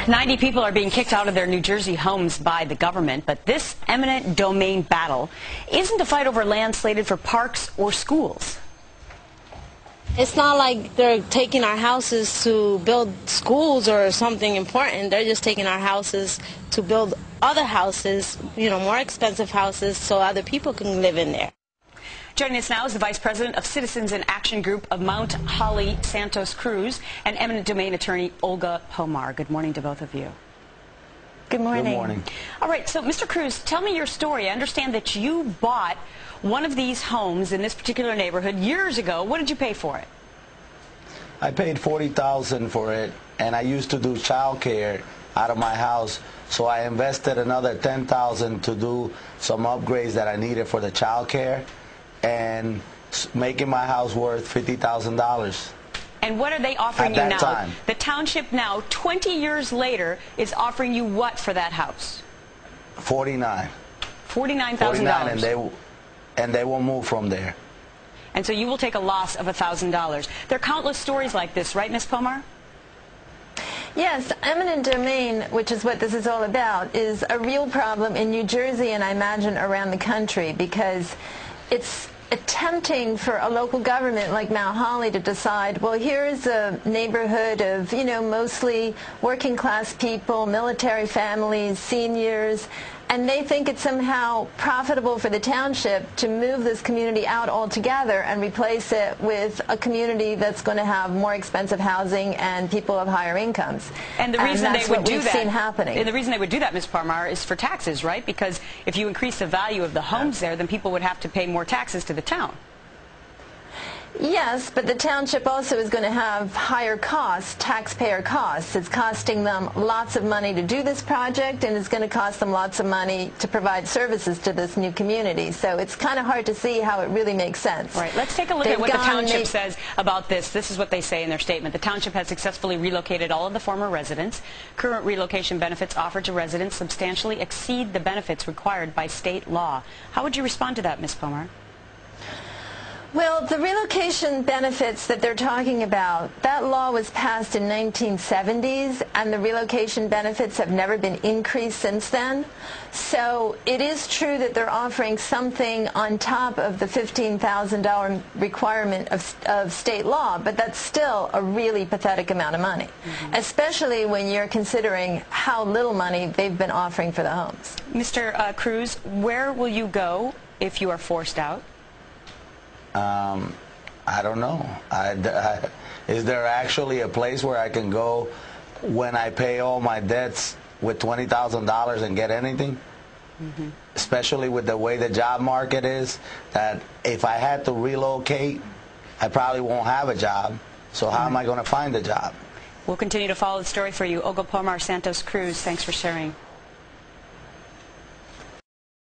90 people are being kicked out of their New Jersey homes by the government, but this eminent domain battle isn't a fight over land slated for parks or schools. It's not like they're taking our houses to build schools or something important. They're just taking our houses to build other houses, more expensive houses, so other people can live in there. Joining us now is the Vice President of Citizens in Action Group of Mount Holly Santos Cruz and eminent domain attorney Olga Pomar. Good morning to both of you. Good morning. Good morning. All right, so Mr. Cruz, tell me your story. I understand that you bought one of these homes in this particular neighborhood years ago. What did you pay for it? I paid $40,000 for it, and I used to do child care out of my house, so I invested another $10,000 to do some upgrades that I needed for the child care, and making my house worth $50,000. And what are they offering you now? At that time. The township now, 20 years later, is offering you what for that house? $49,000. $49,000. And they will move from there. And so you will take a loss of $1,000. There are countless stories like this, right, Ms. Pomar? Yes, eminent domain, which is what this is all about, is a real problem in New Jersey and I imagine around the country, because it's attempting for a local government like Mount Holly to decide, well, here's a neighborhood of, mostly working class people, military families, seniors, and they think it's somehow profitable for the township to move this community out altogether and replace it with a community that's going to have more expensive housing and people of higher incomes. And the reason they would do that, seen happening. And the reason they would do that, Ms. Pomar, is for taxes, right? Because if you increase the value of the homes there, then people would have to pay more taxes to the town. Yes, but the township also is going to have higher costs, taxpayer costs. It's costing them lots of money to do this project, and it's going to cost them lots of money to provide services to this new community. So it's kind of hard to see how it really makes sense. Right. Let's take a look at what the township says about this. This is what they say in their statement. The township has successfully relocated all of the former residents. Current relocation benefits offered to residents substantially exceed the benefits required by state law. How would you respond to that, Ms. Pomar? Well, the relocation benefits that they're talking about, that law was passed in 1970s, and the relocation benefits have never been increased since then. So it is true that they're offering something on top of the $15,000 requirement of state law, but that's still a really pathetic amount of money, especially when you're considering how little money they've been offering for the homes. Mr. Cruz, where will you go if you are forced out? I don't know. Is there actually a place where I can go when I pay all my debts with $20,000 and get anything? Especially with the way the job market is, that if I had to relocate, I probably won't have a job. So how am I going to find a job? We'll continue to follow the story for you. Olga Pomar Santos Cruz, thanks for sharing.